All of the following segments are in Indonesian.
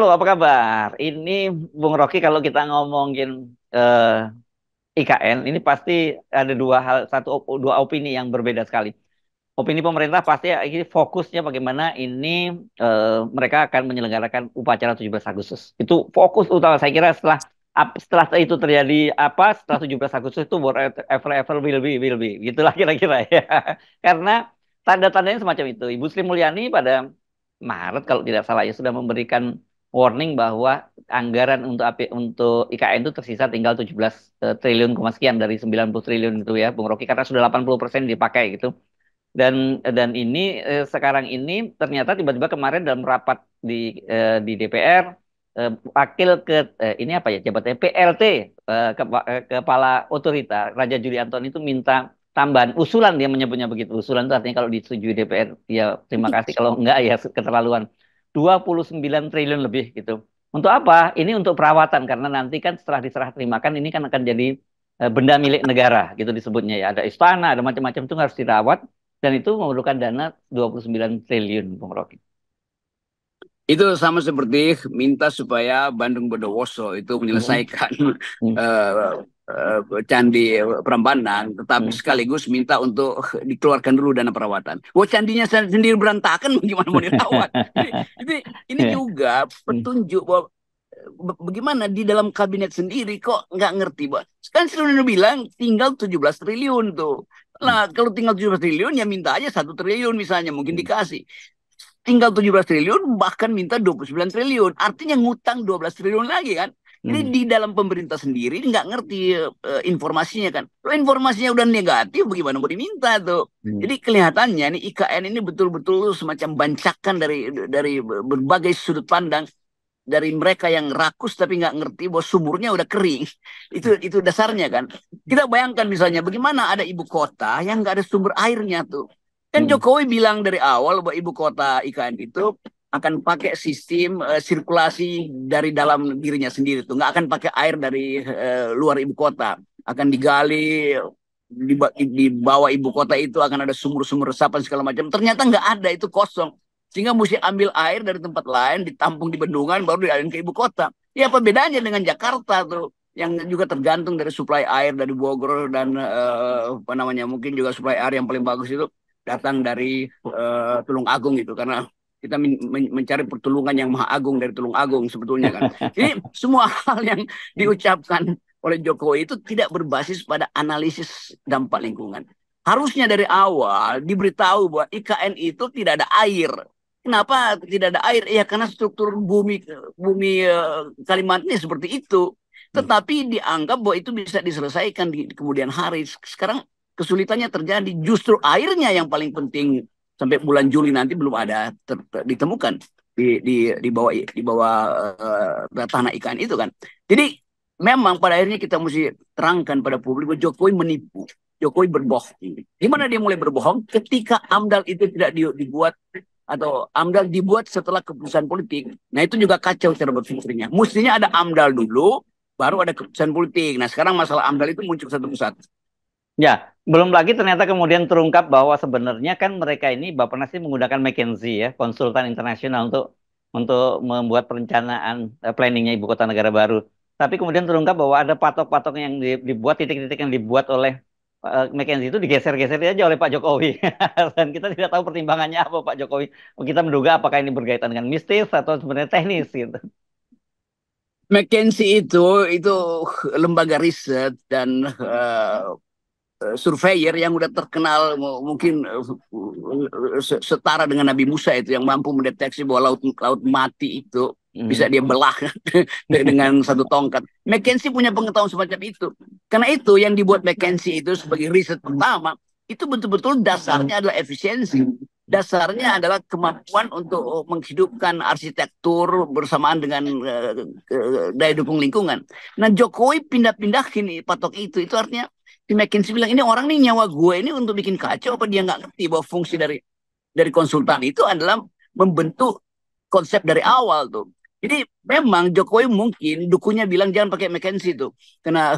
Halo, apa kabar? Ini Bung Rocky kalau kita ngomongin IKN, ini pasti ada dua hal, dua opini yang berbeda sekali. Opini pemerintah pasti ini fokusnya bagaimana ini mereka akan menyelenggarakan upacara 17 Agustus. Itu fokus utama. Saya kira setelah itu terjadi apa? Setelah 17 Agustus itu whatever will be. Gitulah kira-kira ya. Karena tanda-tandanya semacam itu. Ibu Sri Mulyani pada Maret kalau tidak salah ya sudah memberikan warning bahwa anggaran untuk IKN itu tersisa tinggal 17 triliun koma sekian dari 90 triliun itu ya Bung Rocky, karena sudah 80% dipakai gitu. Dan ini sekarang ini ternyata tiba-tiba kemarin dalam rapat di DPR, wakil ini apa ya jabatannya PLT, Kepala Otorita Raja Juli Antoni itu minta tambahan usulan, dia menyebutnya begitu. Usulan itu artinya kalau disetujui DPR ya terima kasih, kalau enggak ya keterlaluan. 29 triliun lebih gitu. Untuk apa? Ini untuk perawatan, karena nanti kan setelah diserah terimakan ini kan akan jadi benda milik negara gitu disebutnya ya. Ada istana, ada macam-macam itu harus dirawat, dan itu memerlukan dana 29 triliun, Bung Rocky. Itu sama seperti minta supaya Bandung Bondowoso itu Mm, menyelesaikan mm, eh, Candi Prambanan, tetapi mm. sekaligus minta untuk dikeluarkan dulu dana perawatan. Wah, candinya sendiri berantakan, bagaimana mau dirawat? Jadi, ini, ini Ya. juga Mm, petunjuk bahwa bagaimana di dalam kabinet sendiri kok nggak ngerti, Pak. Kan sudah bilang tinggal 17 triliun tuh. mm, Nah, kalau tinggal 17 triliun ya minta aja 1 triliun misalnya, mungkin mm, dikasih. Tinggal 17 triliun, bahkan minta 29 triliun. Artinya ngutang 12 triliun lagi kan. Jadi mm, di dalam pemerintah sendiri nggak ngerti informasinya kan. Kalau informasinya udah negatif, bagaimana mau diminta tuh? mm. Jadi kelihatannya nih IKN ini betul-betul semacam bancakan dari berbagai sudut pandang, dari mereka yang rakus tapi nggak ngerti bahwa sumurnya udah kering. Itu dasarnya kan. Kita bayangkan misalnya bagaimana ada ibu kota yang nggak ada sumber airnya tuh. Kan Mm. Jokowi bilang dari awal bahwa ibu kota IKN itu akan pakai sistem sirkulasi dari dalam dirinya sendiri tuh, nggak akan pakai air dari luar ibu kota, akan digali di bawah ibu kota itu akan ada sumur-sumur resapan segala macam. Ternyata nggak ada, itu kosong, sehingga mesti ambil air dari tempat lain, ditampung di bendungan, baru dialirin ke ibu kota. Ya apa bedanya dengan Jakarta tuh, yang juga tergantung dari suplai air dari Bogor dan apa namanya, mungkin juga suplai air yang paling bagus itu datang dari Tulung Agung itu, karena kita mencari pertolongan yang maha agung dari Tulung Agung sebetulnya kan. Jadi semua hal yang diucapkan oleh Jokowi itu tidak berbasis pada analisis dampak lingkungan. Harusnya dari awal diberitahu bahwa IKN itu tidak ada air. Kenapa tidak ada air? Ya karena struktur bumi bumi Kalimantan ini seperti itu. Tetapi dianggap bahwa itu bisa diselesaikan di kemudian hari. Sekarang kesulitannya terjadi, justru airnya yang paling penting sampai bulan Juli nanti belum ada ditemukan di bawah tanah ikan itu kan. Jadi memang pada akhirnya kita mesti terangkan pada publik bahwa Jokowi menipu, Jokowi berbohong. Gimana dia mulai berbohong? Ketika AMDAL itu tidak dibuat, atau AMDAL dibuat setelah keputusan politik. Nah itu juga kacau cara berpikirnya. Mestinya ada AMDAL dulu, baru ada keputusan politik. Nah sekarang masalah AMDAL itu muncul satu persatu. Ya, belum lagi ternyata kemudian terungkap bahwa sebenarnya kan mereka ini Bappenas ini menggunakan McKinsey ya, konsultan internasional untuk membuat perencanaan planningnya ibu kota negara baru. Tapi kemudian terungkap bahwa ada patok-patok yang dibuat, titik-titik yang dibuat oleh McKinsey itu digeser-geser aja oleh Pak Jokowi. Dan kita tidak tahu pertimbangannya apa Pak Jokowi. Kita menduga apakah ini berkaitan dengan mistis atau sebenarnya teknis gitu. McKinsey itu lembaga riset dan surveyor yang udah terkenal, mungkin setara dengan Nabi Musa itu, yang mampu mendeteksi bahwa laut laut mati itu bisa Mhm. dia belah dengan satu tongkat. McKinsey punya pengetahuan semacam itu. Karena itu yang dibuat McKinsey itu sebagai riset pertama, itu betul-betul dasarnya adalah efisiensi. Dasarnya adalah kemampuan untuk menghidupkan arsitektur bersamaan dengan daya dukung lingkungan. Nah Jokowi pindah-pindahin patok itu artinya si McKinsey bilang ini orang nih nyawa gue ini untuk bikin kacau, apa dia nggak ngerti bahwa fungsi dari konsultan itu adalah membentuk konsep dari awal tuh. Jadi memang Jokowi mungkin dukunnya bilang jangan pakai McKinsey tuh, karena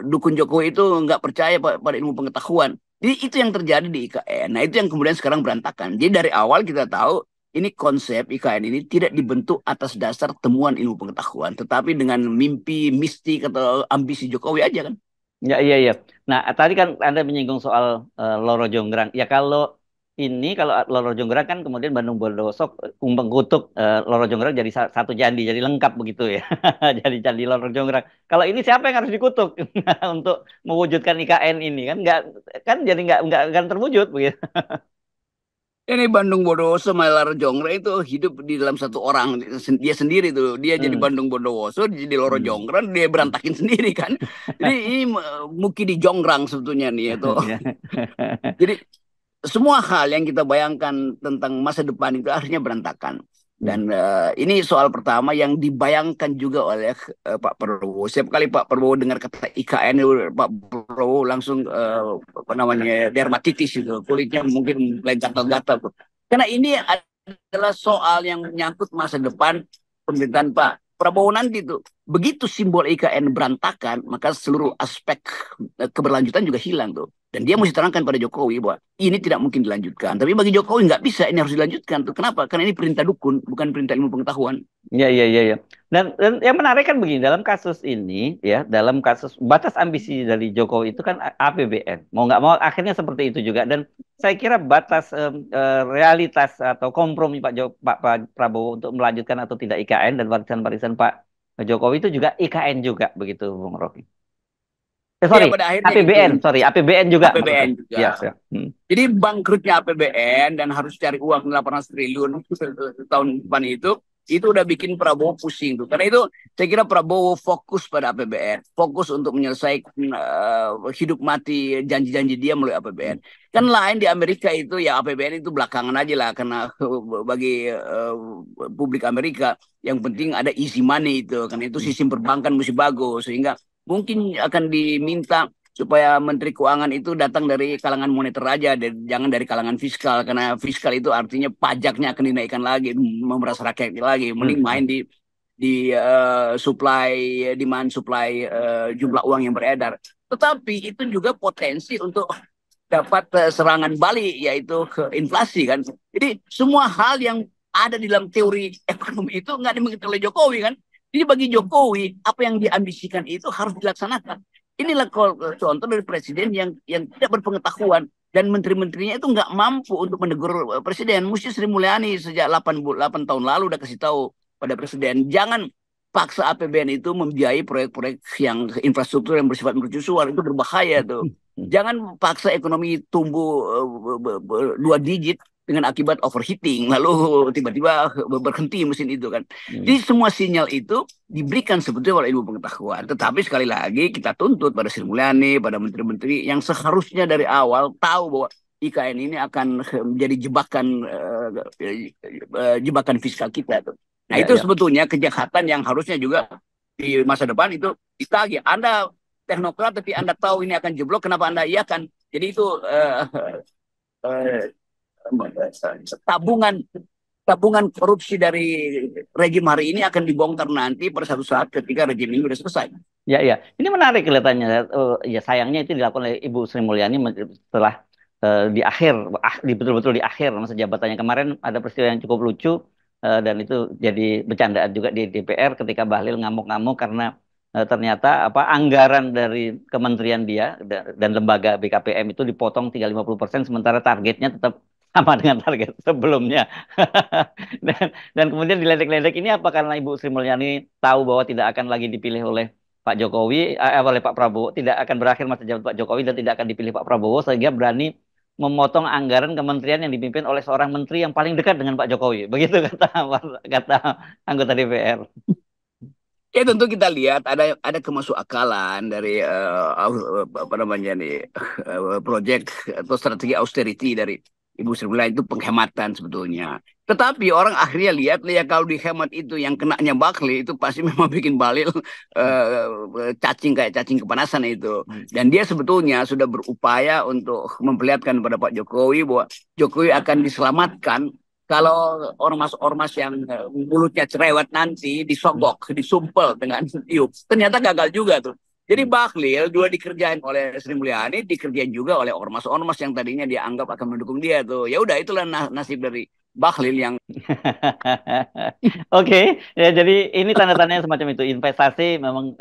dukun Jokowi itu nggak percaya pada ilmu pengetahuan. Jadi itu yang terjadi di IKN. Nah itu yang kemudian sekarang berantakan. Jadi dari awal kita tahu ini konsep IKN ini tidak dibentuk atas dasar temuan ilmu pengetahuan, tetapi dengan mimpi mistik atau ambisi Jokowi aja kan. Ya, iya, iya. Nah, tadi kan Anda menyinggung soal Loro Jonggrang. Ya, kalau Loro Jonggrang kan kemudian Bandung Bondowoso mengkutuk Loro Jonggrang jadi satu candi, jadi lengkap begitu ya. Jadi candi Loro Jonggrang. Kalau ini siapa yang harus dikutuk untuk mewujudkan IKN ini kan jadi nggak akan terwujud begitu. Ini Bandung Bondowoso Malar Jongra itu hidup di dalam satu orang, dia sendiri tuh, dia jadi Hmm. Bandung Bondowoso, dia jadi Loro Hmm. Jonggrang, dia berantakin sendiri kan. Jadi ini Muki di Jonggrang sebetulnya nih itu. Ya. Jadi semua hal yang kita bayangkan tentang masa depan itu akhirnya berantakan. Hmm. Dan ini soal pertama yang dibayangkan juga oleh Pak Prabowo. Setiap kali Pak Prabowo dengar kata IKN, Pak Prabowo langsung apa namanya dermatitis itu, kulitnya mungkin mulai gatal-gatal. Karena ini adalah soal yang menyangkut masa depan pemerintahan Pak Prabowo nanti tuh. Begitu simbol IKN berantakan, maka seluruh aspek keberlanjutan juga hilang tuh. Dan dia mesti terangkan pada Jokowi bahwa ini tidak mungkin dilanjutkan. Tapi bagi Jokowi nggak bisa, ini harus dilanjutkan tuh. Kenapa? Karena ini perintah dukun, bukan perintah ilmu pengetahuan. Ya, ya, ya, ya. Dan yang menarik kan begini, dalam kasus ini, ya, dalam kasus batas ambisi dari Jokowi itu kan APBN. Mau nggak mau akhirnya seperti itu juga. Dan saya kira batas realitas atau kompromi Pak Prabowo untuk melanjutkan atau tidak IKN dan warisan-warisan Pak Jokowi itu juga IKN juga, begitu, Bung Rocky. Ya Sorry, pada akhirnya itu APBN, sorry, APBN juga APBN maksudnya. Ya, juga. ya. Hmm. Jadi bangkrutnya APBN dan harus cari uang 18 triliun tahun depan itu udah bikin Prabowo pusing tuh. Karena itu saya kira Prabowo fokus pada APBN, fokus untuk menyelesaikan hidup mati janji-janji dia melalui APBN. Kan lain di Amerika itu ya APBN itu belakangan aja lah karena bagi publik Amerika yang penting ada easy money itu. Karena itu sistem perbankan mesti bagus sehingga mungkin akan diminta supaya Menteri Keuangan itu datang dari kalangan moneter aja, jangan dari kalangan fiskal, karena fiskal itu artinya pajaknya akan dinaikkan lagi, memeras rakyat lagi. Mending main di supply demand supply jumlah uang yang beredar. Tetapi itu juga potensi untuk dapat serangan balik yaitu ke inflasi kan. Jadi semua hal yang ada di dalam teori ekonomi itu nggak dimiliki oleh Jokowi kan. Jadi bagi Jokowi apa yang diambisikan itu harus dilaksanakan. Inilah contoh dari presiden yang tidak berpengetahuan dan menteri-menterinya itu nggak mampu untuk menegur presiden. Mesti Sri Mulyani sejak 8 tahun lalu udah kasih tahu pada presiden, jangan paksa APBN itu membiayai proyek-proyek yang infrastruktur yang bersifat mercusuar, itu berbahaya tuh. Jangan paksa ekonomi tumbuh 2 digit dengan akibat overheating, lalu tiba-tiba berhenti mesin itu kan. Jadi semua sinyal itu diberikan sebetulnya oleh ilmu pengetahuan. Tetapi sekali lagi kita tuntut pada Sri Mulyani, pada menteri-menteri yang seharusnya dari awal tahu bahwa IKN ini akan menjadi jebakan fiskal kita tuh. Nah Ya, itu ya. sebetulnya kejahatan yang harusnya juga di masa depan itu ditagih. Anda teknokrat tapi Anda tahu ini akan jeblok, kenapa Anda iakan? Jadi itu tabungan tabungan korupsi dari rejim hari ini akan dibongkar nanti pada satu saat ketika rejim ini sudah selesai. Ya, ya. Ini menarik kelihatannya. Ya, sayangnya itu dilakukan oleh Ibu Sri Mulyani setelah di akhir, betul-betul di akhir masa jabatannya. Kemarin ada peristiwa yang cukup lucu dan itu jadi bercandaan juga di DPR ketika Bahlil ngamuk-ngamuk karena ternyata anggaran dari kementerian dia dan lembaga BKPM itu dipotong 350% sementara targetnya tetap sama dengan target sebelumnya. Dan kemudian diledek-ledek ini apa karena Ibu Sri Mulyani tahu bahwa tidak akan lagi dipilih oleh Pak Jokowi, oleh Pak Prabowo, tidak akan berakhir masa jabatan Pak Jokowi dan tidak akan dipilih Pak Prabowo sehingga berani memotong anggaran kementerian yang dipimpin oleh seorang menteri yang paling dekat dengan Pak Jokowi. Begitu kata anggota DPR. Ya tentu kita lihat ada kemasukakalan dari apa namanya nih proyek atau strategi austerity dari Ibu Sri Mulyani itu penghematan sebetulnya. Tetapi orang akhirnya lihat ya kalau dihemat itu yang kenanya Bahlil itu pasti memang bikin Bahlil cacing kayak cacing kepanasan itu. Dan dia sebetulnya sudah berupaya untuk memperlihatkan kepada Pak Jokowi bahwa Jokowi akan diselamatkan kalau ormas-ormas yang mulutnya cerewet nanti disogok, disumpel dengan tiup. Ternyata gagal juga tuh. Jadi Bahlil dua dikerjain oleh Sri Mulyani, dikerjain juga oleh ormas-ormas yang tadinya dianggap akan mendukung dia tuh. Ya udah itulah nasib dari Bahlil yang Oke, ya jadi ini tanda-tandanya semacam itu. Investasi memang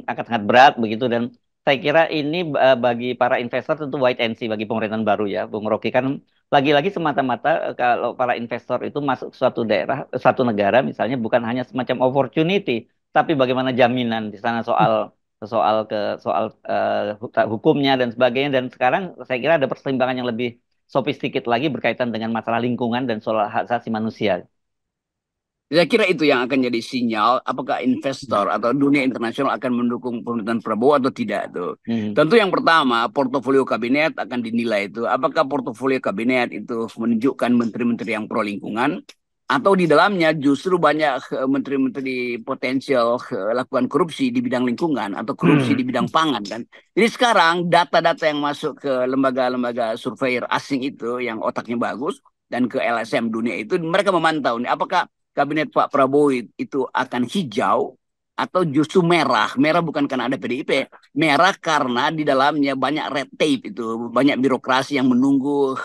akan sangat berat begitu dan saya kira ini bagi para investor tentu wait and see bagi pemerintahan baru ya, Bung Rocky kan lagi-lagi semata-mata kalau para investor itu masuk ke suatu daerah, suatu negara misalnya bukan hanya semacam opportunity, tapi bagaimana jaminan di sana soal soal ke soal hukumnya dan sebagainya dan sekarang saya kira ada pertimbangan yang lebih sophisticated lagi berkaitan dengan masalah lingkungan dan soal hak asasi manusia. saya kira itu yang akan jadi sinyal apakah investor atau dunia internasional akan mendukung pemerintahan Prabowo atau tidak tuh. Hmm. Tentu yang pertama portofolio kabinet akan dinilai itu apakah portofolio kabinet itu menunjukkan menteri-menteri yang pro lingkungan atau di dalamnya justru banyak menteri-menteri potensial lakukan korupsi di bidang lingkungan atau korupsi di bidang pangan kan. Jadi sekarang data-data yang masuk ke lembaga-lembaga surveyor asing itu yang otaknya bagus dan ke LSM dunia itu mereka memantau nih apakah kabinet Pak Prabowo itu akan hijau atau justru merah. Merah bukan karena ada PDIP, merah karena di dalamnya banyak red tape itu, banyak birokrasi yang menunggu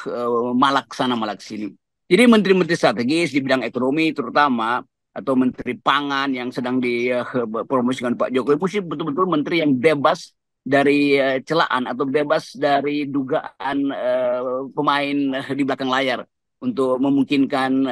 malak sana malak sini. Jadi menteri-menteri strategis di bidang ekonomi terutama atau menteri pangan yang sedang dipromosikan Pak Jokowi mesti betul-betul menteri yang bebas dari celaan atau bebas dari dugaan pemain di belakang layar untuk memungkinkan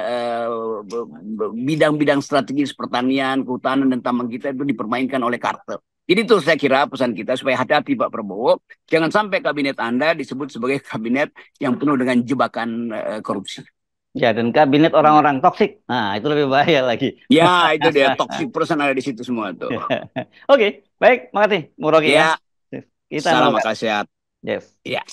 bidang-bidang strategis pertanian, kehutanan, dan tambang kita itu dipermainkan oleh kartel. Jadi itu saya kira pesan kita supaya hati-hati Pak Prabowo. Jangan sampai kabinet Anda disebut sebagai kabinet yang penuh dengan jebakan korupsi. Ya, dan kabinet orang-orang toksik. Nah, itu lebih bahaya lagi. Ya, itu dia toxic person ada di situ semua tuh. Oke, baik, makasih, Bung Rocky ya. Ya, Kita salam ngobrol. akal sehat. Yes. Ya.